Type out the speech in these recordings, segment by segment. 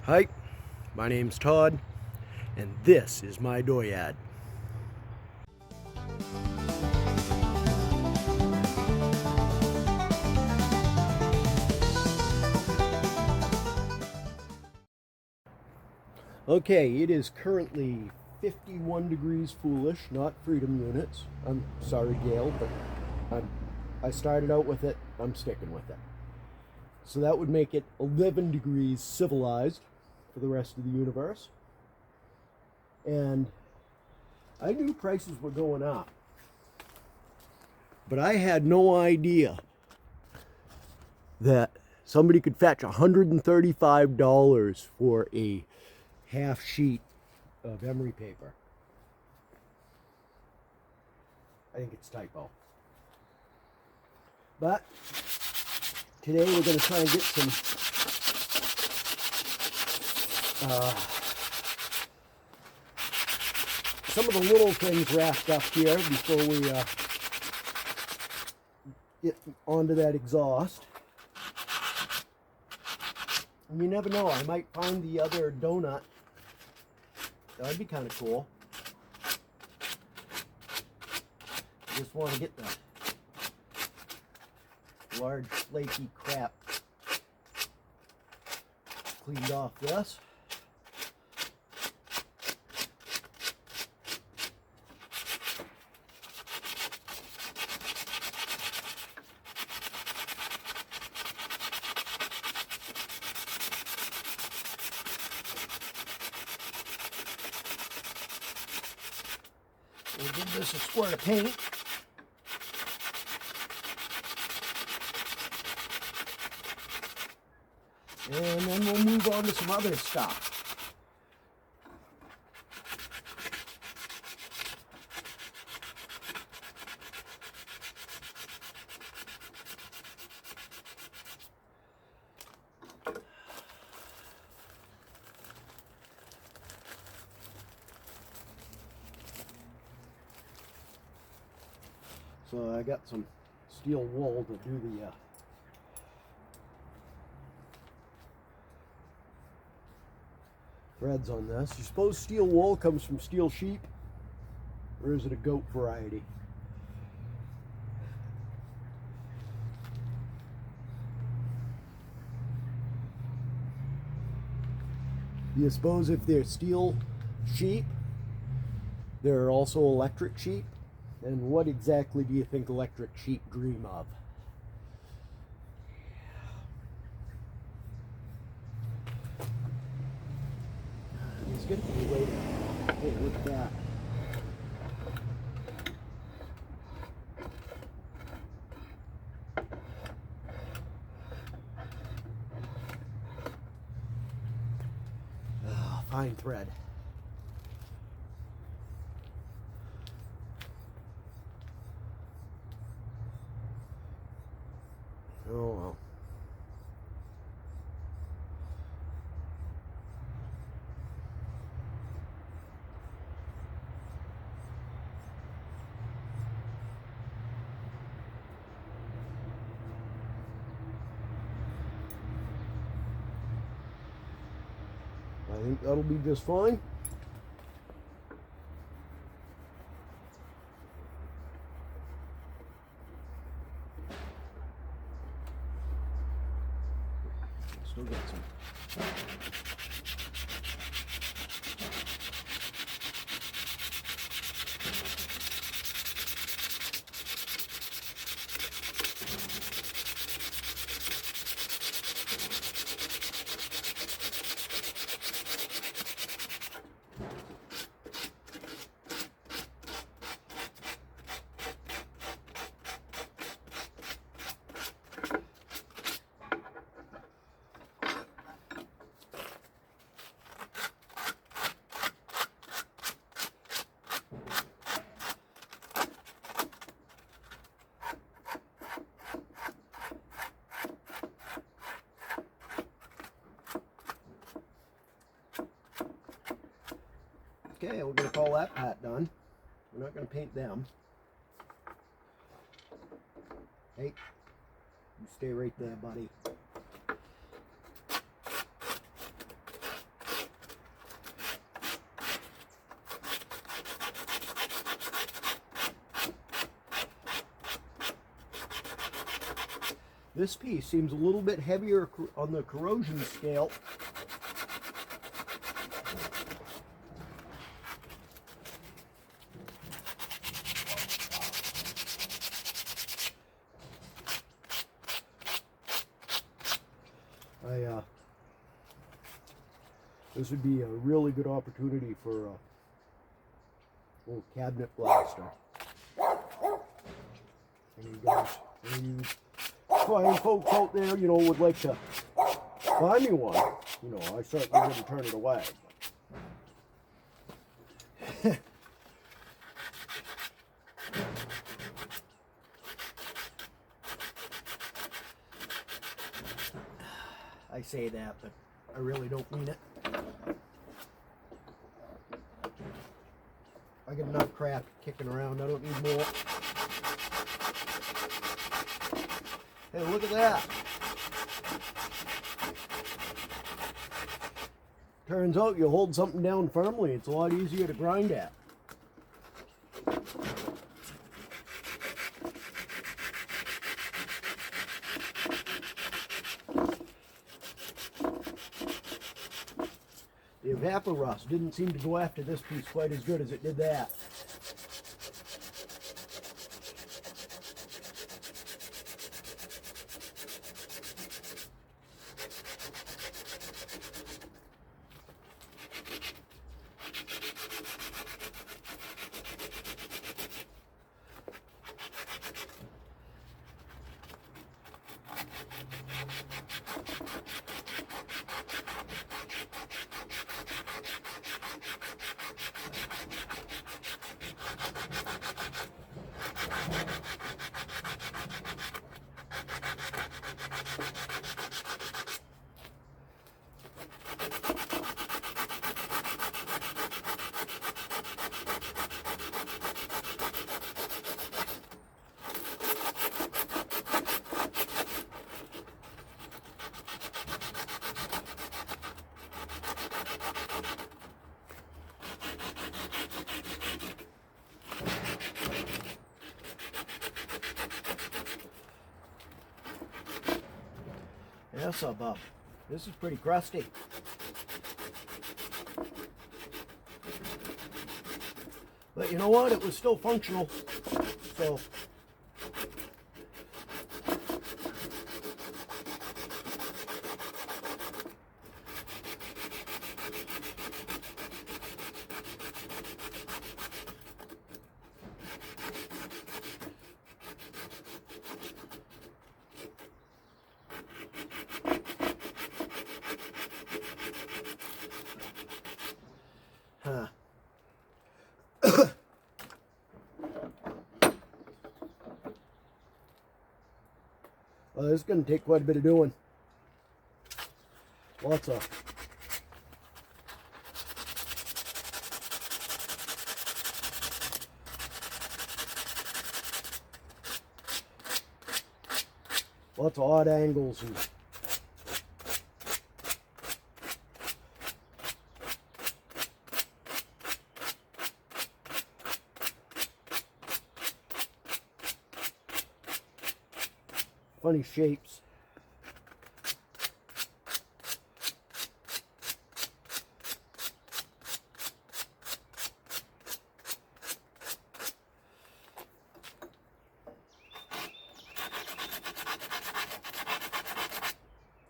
Hi, my name's Todd, and this is my Doyad. Okay, it is currently 51 degrees foolish, not freedom units. I'm sorry, Gail, but I started out with it. I'm sticking with it. So that would make it 11 degrees civilized for the rest of the universe. And I knew prices were going up, but I had no idea that somebody could fetch $135 for a half sheet of emery paper. I think it's typo. But today we're going to try and get some of the little things wrapped up here before we get onto that exhaust. And you never know, I might find the other donut. That'd be kind of cool. I just want to get the large flaky crap cleaned off this. We'll give this a squirt of paint. And then we'll move on to some other stuff. So I got some steel wool to do the threads on this. You suppose steel wool comes from steel sheep, or is it a goat variety? Do you suppose if they're steel sheep, they're also electric sheep? And what exactly do you think electric sheep dream of? There's going to be a way to... Hey, look at that. Oh, fine thread. Oh well. I think that'll be just fine. Still got some. Okay, we're going to call that part done. We're not going to paint them. Hey, you stay right there, buddy. This piece seems a little bit heavier on the corrosion scale. This would be a really good opportunity for a little cabinet blaster. Any fine folks out there, would like to buy me one, I certainly wouldn't turn it away. I say that, but I really don't mean it. I got enough crap kicking around. I don't need more. Hey, look at that. Turns out you hold something down firmly, it's a lot easier to grind at. The evaporust didn't seem to go after this piece quite as good as it did that. Yes, this is pretty crusty. But you know what? It was still functional. So well, this is going to take quite a bit of doing. Lots of odd angles and funny shapes.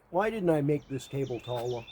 Why didn't I make this table taller?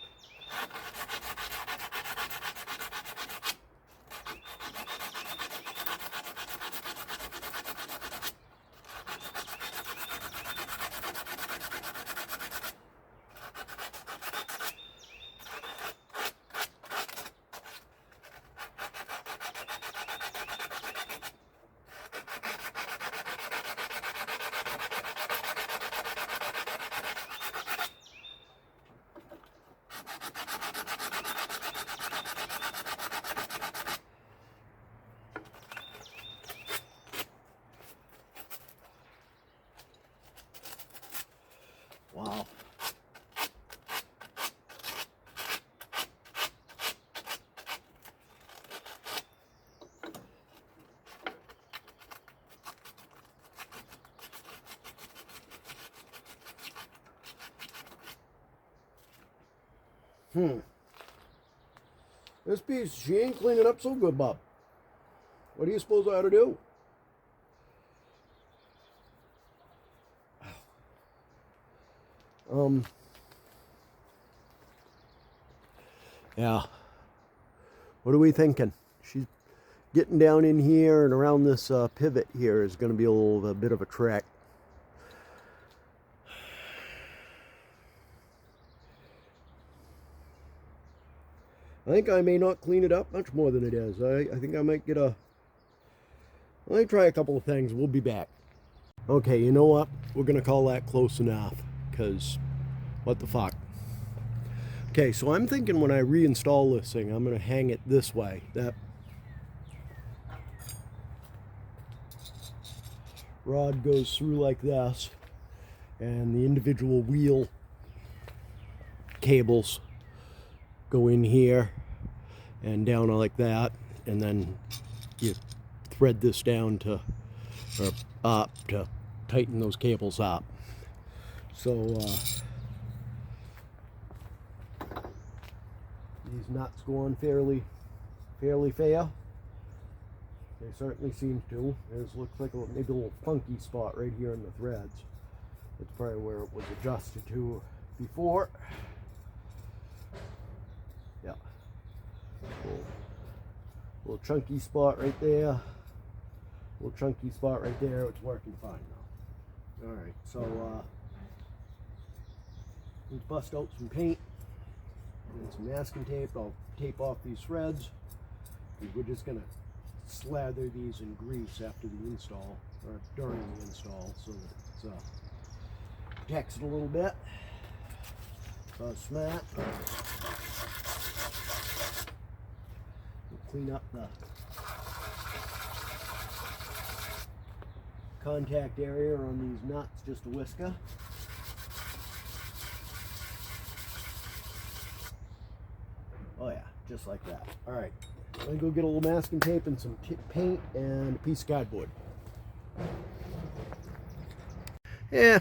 This piece, she ain't cleaning up so good, Bob. What do you suppose I ought to do? Yeah. What are we thinking? She's getting down in here and around this pivot here is going to be a bit of a trek. I think I may not clean it up much more than it is. I think I might get a... Let me try a couple of things. We'll be back. Okay, you know what? We're going to call that close enough, because what the fuck? Okay, so I'm thinking when I reinstall this thing, I'm going to hang it this way. That rod goes through like this, and the individual wheel cables go in here and down like that, and then you thread this down to, or up to tighten those cables up. So these nuts go on fairly fair. They certainly seem to. There's looks like maybe a little funky spot right here in the threads. That's probably where it was adjusted to before. Yeah. Little chunky spot right there. Little chunky spot right there. It's working fine now. Alright, so let's bust out some paint and some masking tape. I'll tape off these threads. We're just going to slather these in grease after the install, or during the install, so that it protects it a little bit. Smart. We'll clean up the contact area on these nuts just a whisker. Oh yeah, just like that. All right, I'm gonna go get a little masking tape and some paint and a piece of cardboard. Yeah,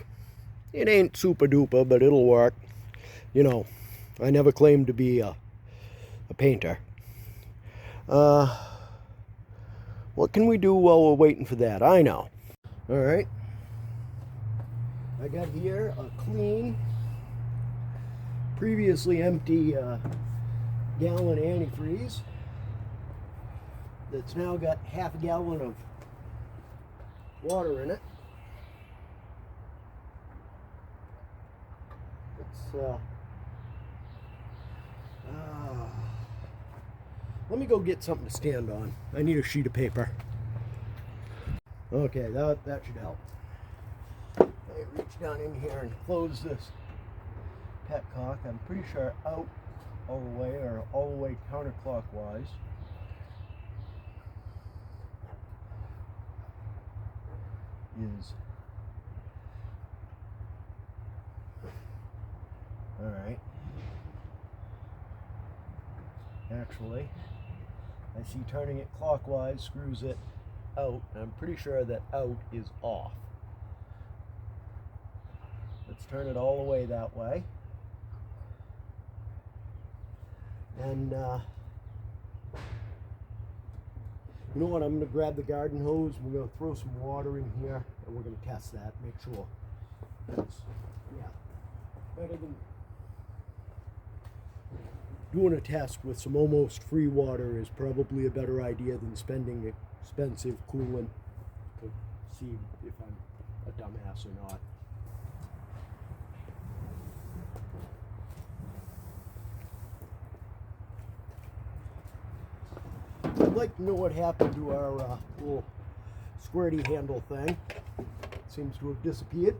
it ain't super duper, but it'll work. You know, I never claimed to be a painter. What can we do while we're waiting for that? I know. All right, I got here a clean, previously empty gallon antifreeze that's now got half a gallon of water in it. Let me go get something to stand on. I need a sheet of paper. Okay, that should help. I reach down in here and close this petcock. I'm pretty sure out all the way, or all the way counterclockwise. Is alright. Actually, I see turning it clockwise screws it out, and I'm pretty sure that out is off. Let's turn it all the way that way. And you know what, I'm going to grab the garden hose, we're going to throw some water in here, and we're going to test that, make sure that's, yeah, better than doing a test with some almost free water is probably a better idea than spending expensive coolant to see if I'm a dumbass or not. I'd like to know what happened to our little squirty handle thing. It seems to have disappeared.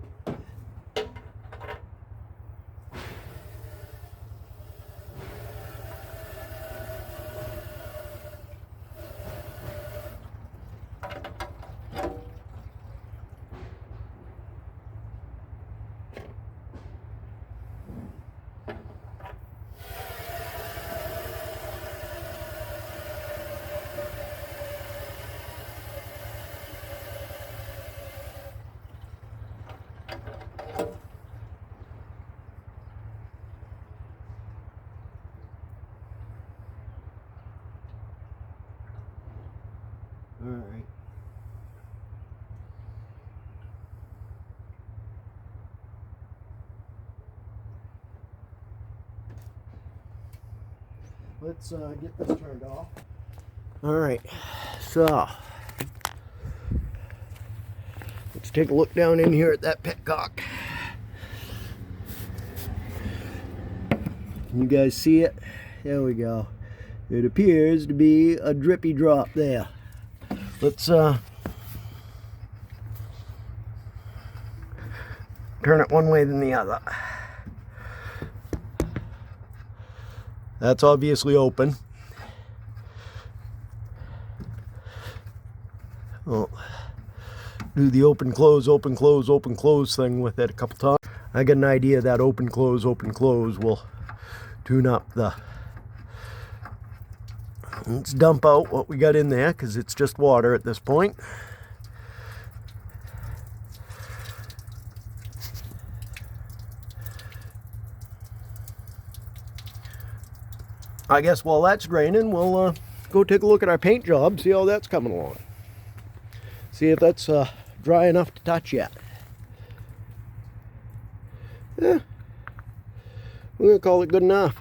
All right. Let's get this turned off. All right, so let's take a look down in here at that petcock. Can you guys see it? There we go. It appears to be a drippy drop there. Let's turn it one way than the other. That's obviously open. Well, do the open close thing with it a couple times. I got an idea that open close will tune up the. Let's dump out what we got in there because it's just water at this point. I guess while that's draining, we'll go take a look at our paint job, see how that's coming along. See if that's dry enough to touch yet. Yeah, we're gonna call it good enough.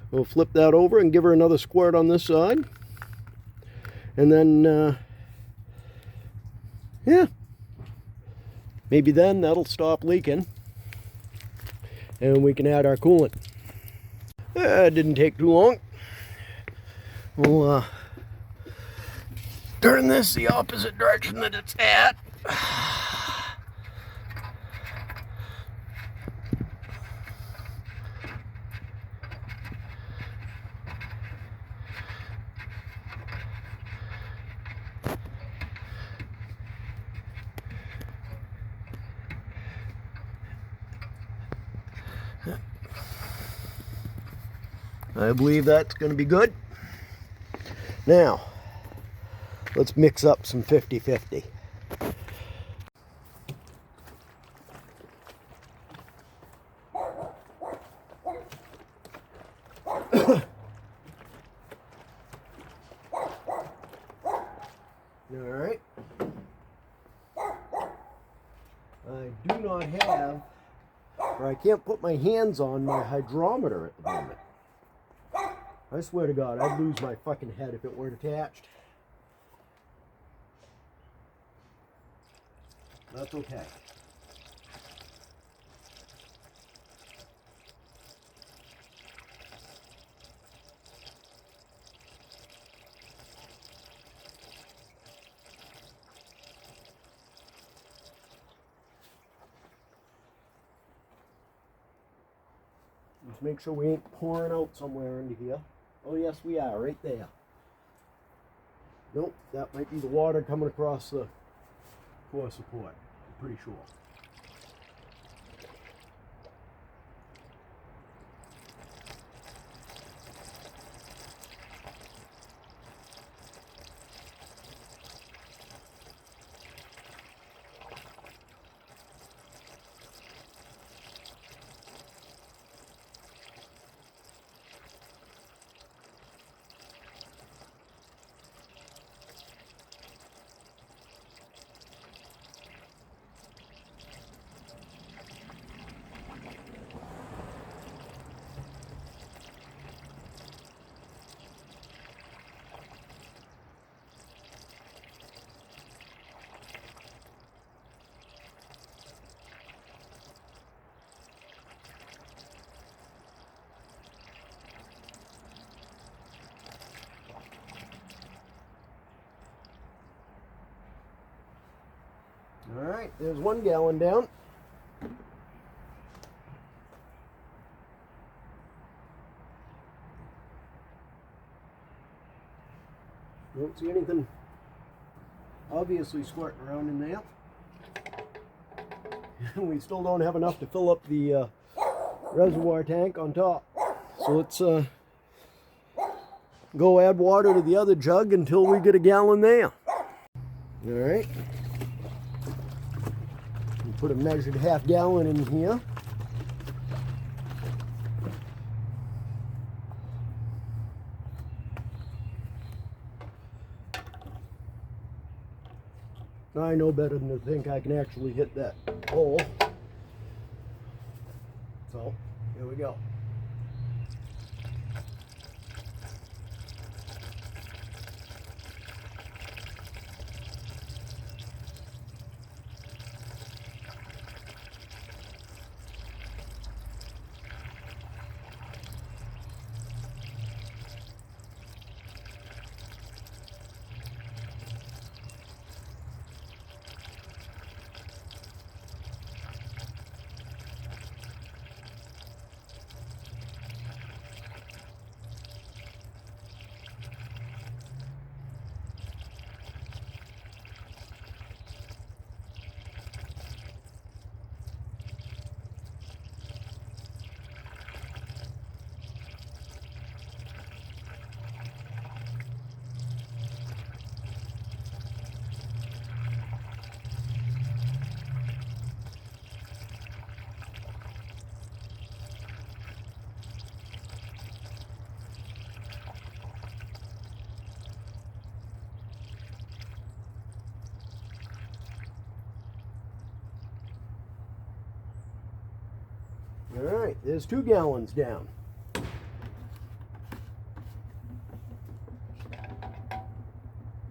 We'll flip that over and give her another squirt on this side. And then, yeah, maybe then that'll stop leaking. And we can add our coolant. It didn't take too long. We'll turn this the opposite direction that it's at. I believe that's going to be good. Now, let's mix up some 50-50. Alright. I do not have, or I can't put my hands on my hydrometer at the moment. I swear to God, I'd lose my fucking head if it weren't attached. That's okay. Just make sure we ain't pouring out somewhere into here. Oh yes, we are, right there. Nope, that might be the water coming across the core support. I'm pretty sure. All right, there's 1 gallon down. Don't see anything obviously squirting around in there. We still don't have enough to fill up the reservoir tank on top. So let's go add water to the other jug until we get a gallon there. All right. Put a measured half gallon in here. I know better than to think I can actually hit that hole. So, here we go. All right, there's 2 gallons down.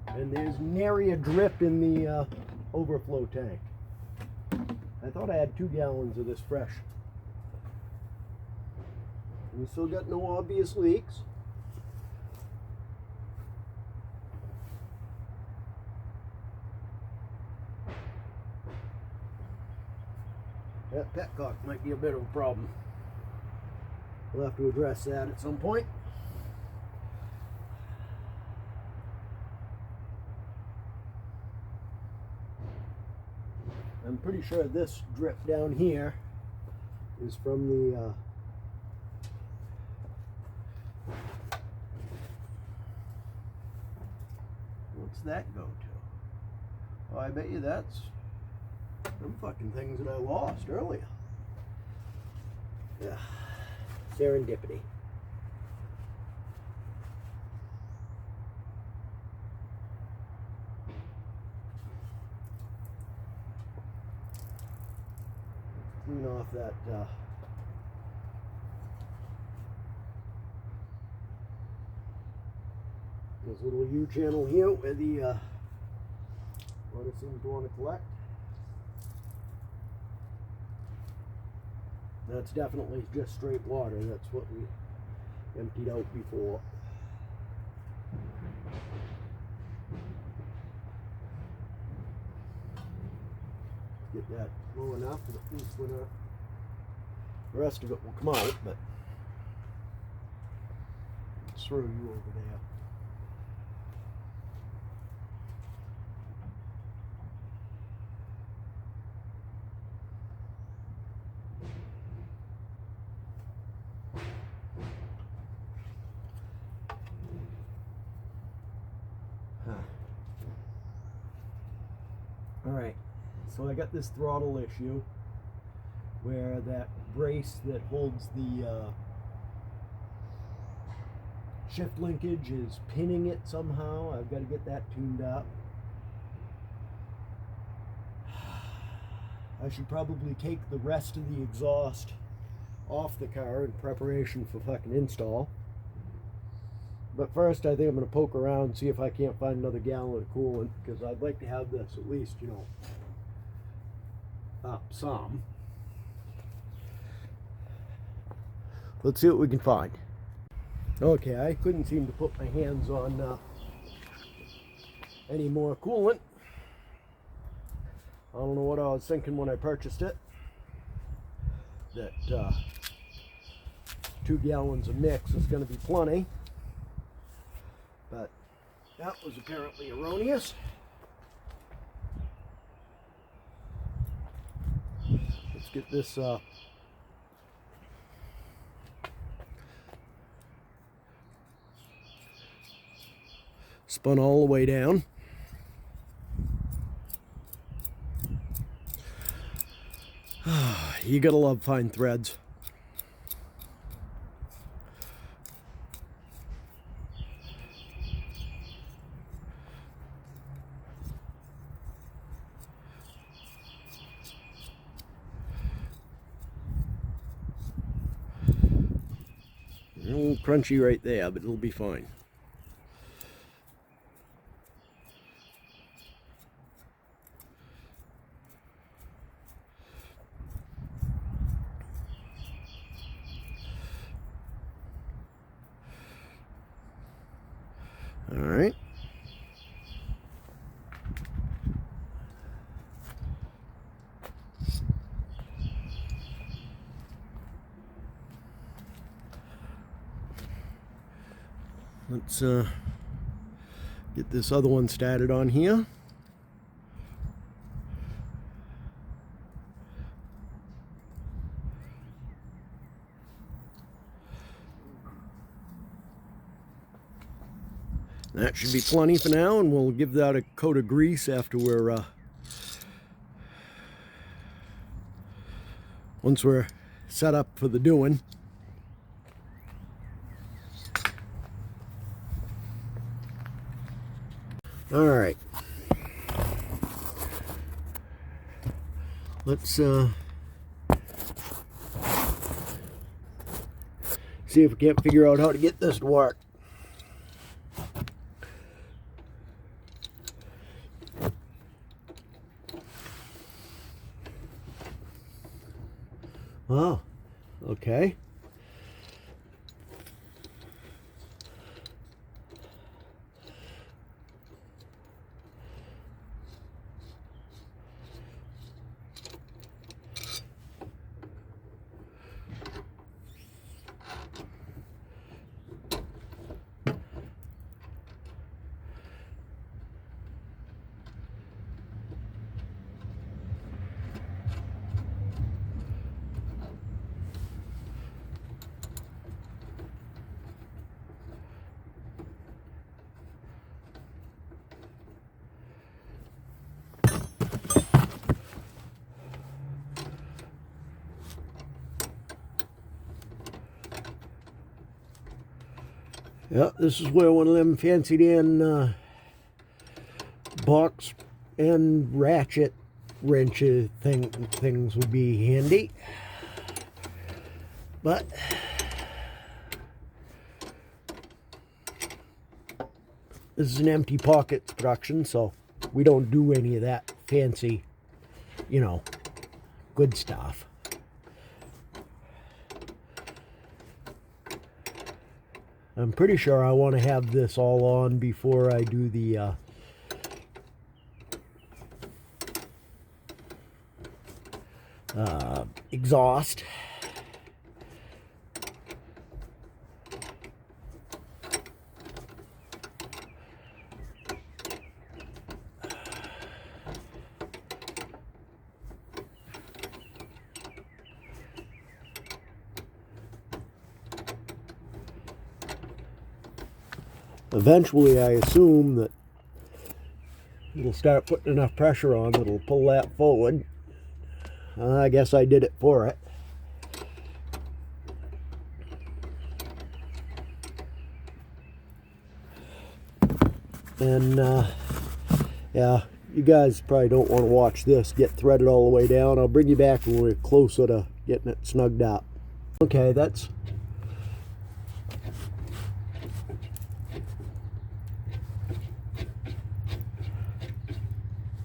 And there's nary a drip in the overflow tank. I thought I had 2 gallons of this fresh. We still got no obvious leaks. That petcock might be a bit of a problem. We'll have to address that at some point. I'm pretty sure this drip down here is from the what's that go to? Oh, I bet you that's them fucking things that I lost earlier. Yeah. Serendipity. Clean off that this little U channel here where the water seems to want to collect. That's definitely just straight water. That's what we emptied out before. Get that low enough that at least when the rest of it will come out, but let's throw you over there. Alright, so I got this throttle issue where that brace that holds the shift linkage is pinning it somehow. I've got to get that tuned up. I should probably take the rest of the exhaust off the car in preparation for fucking install. But first, I think I'm going to poke around and see if I can't find another gallon of coolant, because I'd like to have this at least, you know, up some. Let's see what we can find. Okay, I couldn't seem to put my hands on any more coolant. I don't know what I was thinking when I purchased it. That 2 gallons of mix is going to be plenty. But that was apparently erroneous. Let's get this spun all the way down. You gotta love fine threads. little crunchy right there, but it'll be fine. All right. Let's get this other one started on here. That should be plenty for now, and we'll give that a coat of grease after we're once we're set up for the doing. All right. Let's see if we can't figure out how to get this to work. Oh, okay. Yeah, this is where one of them fancy Dan box and ratchet wrenches things would be handy. But this is an empty pockets production, so we don't do any of that fancy, you know, good stuff. I'm pretty sure I want to have this all on before I do the exhaust. Eventually, I assume that it'll start putting enough pressure on that it'll pull that forward. I guess I did it for it. And yeah, you guys probably don't want to watch this get threaded all the way down. I'll bring you back when we're closer to getting it snugged up. Okay, that's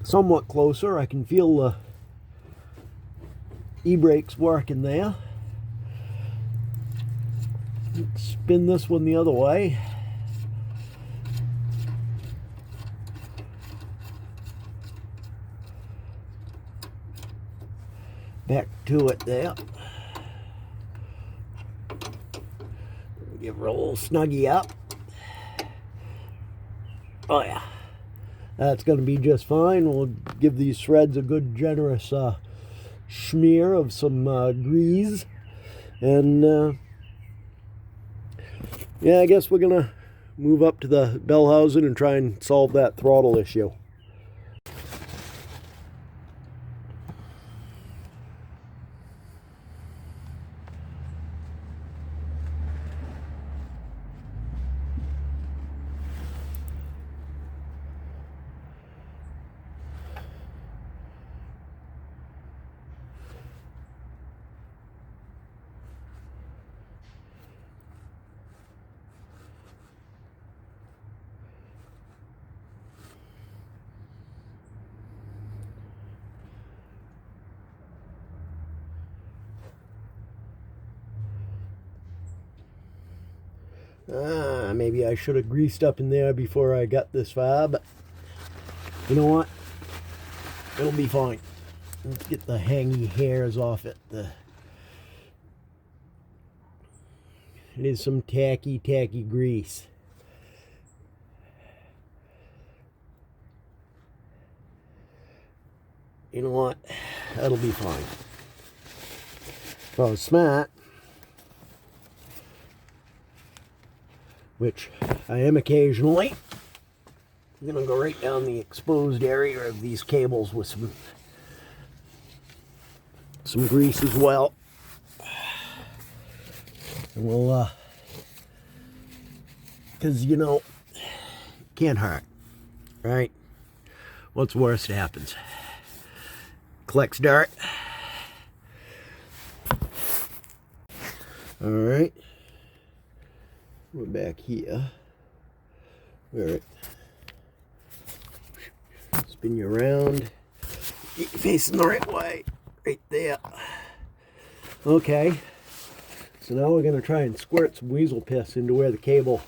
somewhat closer. I can feel the e-brakes working there. Let's spin this one the other way. Back to it there. Give her a little snuggie up. Oh yeah, that's going to be just fine. We'll give these threads a good generous smear of some grease. And yeah, I guess we're going to move up to the bell housing and try and solve that throttle issue. Maybe I should have greased up in there before I got this far, but you know what? It'll be fine. Let's get the hangy hairs off it. It is some tacky grease. You know what? That'll be fine. If I was smart, which I am occasionally, I'm going to go right down the exposed area of these cables with some grease as well. And we'll, because, you know, can't hurt, right? What's worst happens? Collects dirt. All right. We're back here. All right. Spin you around. Get you facing the right way. Right there. Okay. So now we're going to try and squirt some weasel piss into where the cable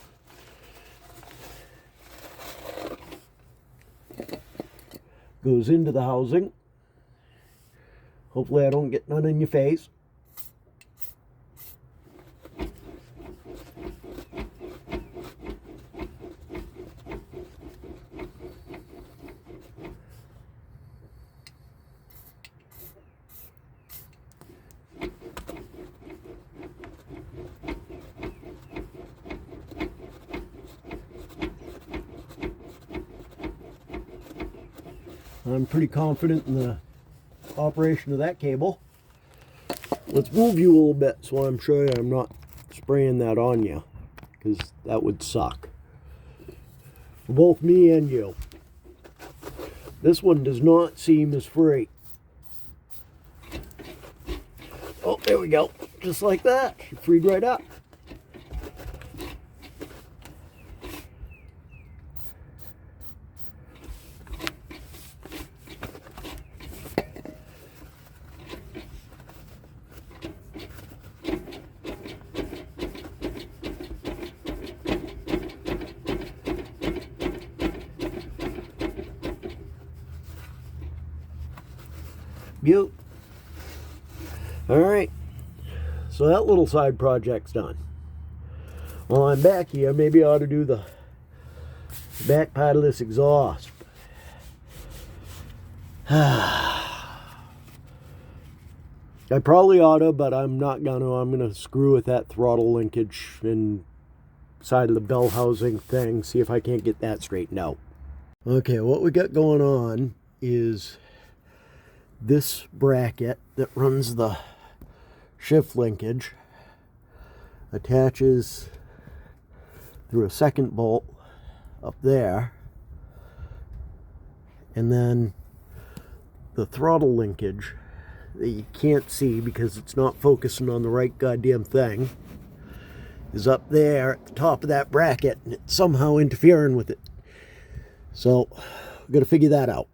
goes into the housing. Hopefully I don't get none in your face. I'm pretty confident in the operation of that cable. Let's move you a little bit so I'm sure I'm not spraying that on you, because that would suck for both me and you. This one does not seem as free. Oh, there we go. Just like that. She freed right up. Beaut. Alright, so that little side project's done. While I'm back here, maybe I ought to do the back part of this exhaust. I probably ought to, but I'm not gonna. I'm gonna screw with that throttle linkage and side of the bell housing thing, see if I can't get that straightened out. Okay, what we got going on is this bracket that runs the shift linkage attaches through a second bolt up there, and then the throttle linkage that you can't see because it's not focusing on the right goddamn thing is up there at the top of that bracket, and it's somehow interfering with it. So we've got to figure that out.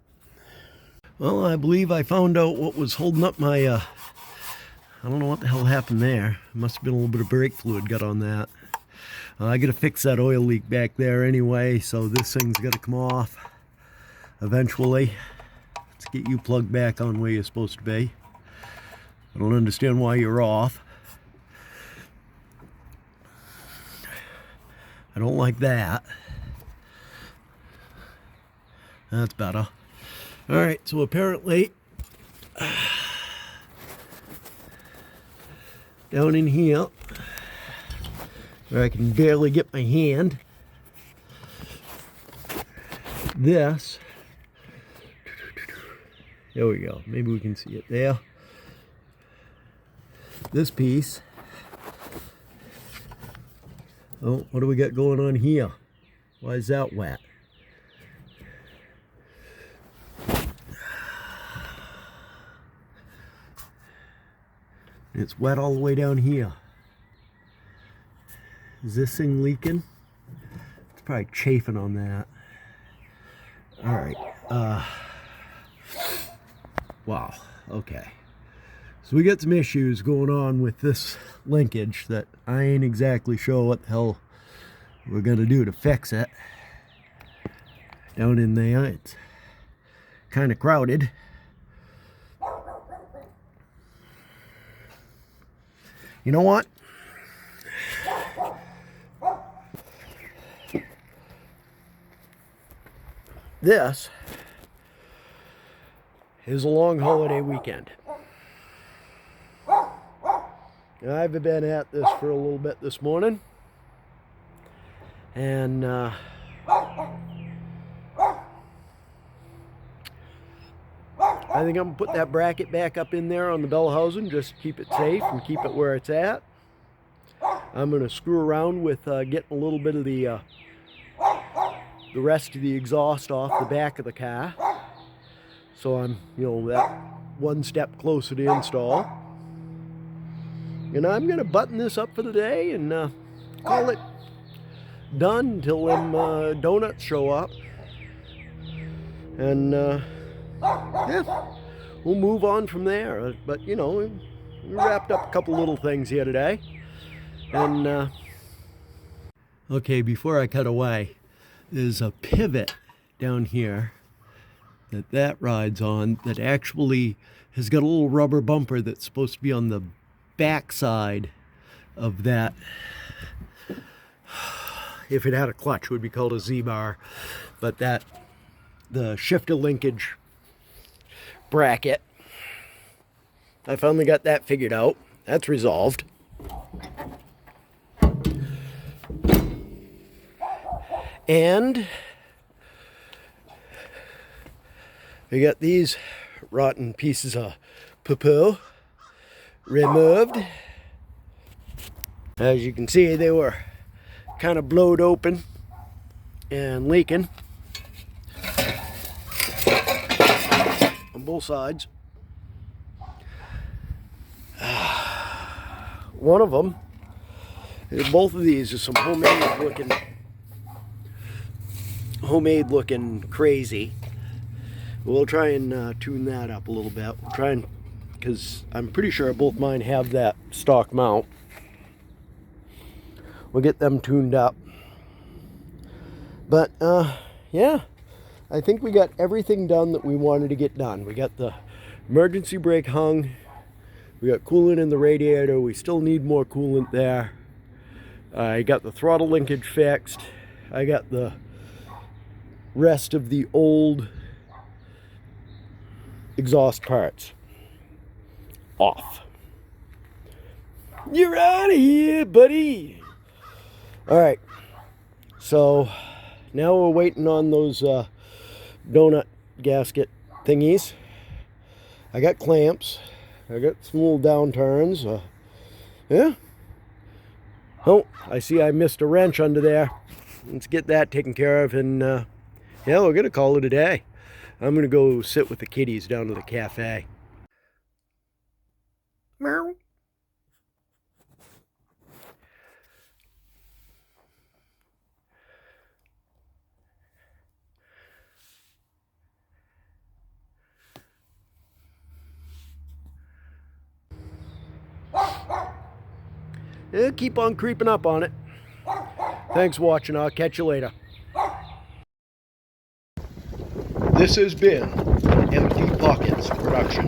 Well, I believe I found out what was holding up my, I don't know what the hell happened there. Must have been a little bit of brake fluid got on that. I got to fix that oil leak back there anyway, so this thing's got to come off eventually. Let's get you plugged back on where you're supposed to be. I don't understand why you're off. I don't like that. That's better. Alright, so apparently down in here where I can barely get my hand, this, there we go, maybe we can see it there. This piece, oh, what do we got going on here? Why is that wet? It's wet all the way down here. Is this thing leaking? It's probably chafing on that. Alright. Wow. Okay. So we got some issues going on with this linkage that I ain't exactly sure what the hell we're gonna do to fix it. Down in there, it's kind of crowded. You know what? This is a long holiday weekend. I've been at this for a little bit this morning, and I think I'm gonna put that bracket back up in there on the bell housing, just to keep it safe and keep it where it's at. I'm gonna screw around with getting a little bit of the rest of the exhaust off the back of the car, so I'm, that one step closer to install. And I'm gonna button this up for the day and call it done until them donuts show up. And yeah, we'll move on from there. But we wrapped up a couple little things here today. And okay, before I cut away, there's a pivot down here that rides on that actually has got a little rubber bumper that's supposed to be on the back side of that. If it had a clutch, it would be called a Z-bar, but the shifter linkage bracket, I finally got that figured out. That's resolved. And we got these rotten pieces of poo-poo removed. As you can see, they were kind of blowed open and leaking on both sides. One of them, both of these are some homemade looking crazy. We'll try and tune that up a little bit. We'll try and, because I'm pretty sure both mine have that stock mount. We'll get them tuned up. But yeah, I think we got everything done that we wanted to get done. We got the emergency brake hung. We got coolant in the radiator. We still need more coolant there. I got the throttle linkage fixed. I got the rest of the old exhaust parts off. You're out of here, buddy. All right, so now we're waiting on those donut gasket thingies. I got clamps. I got some little downturns. Yeah. Oh, I see I missed a wrench under there. Let's get that taken care of, and yeah, we're gonna call it a day. I'm gonna go sit with the kitties down to the cafe. Meow. Yeah, keep on creeping up on it. Thanks for watching. I'll catch you later. This has been an Empty Pockets production.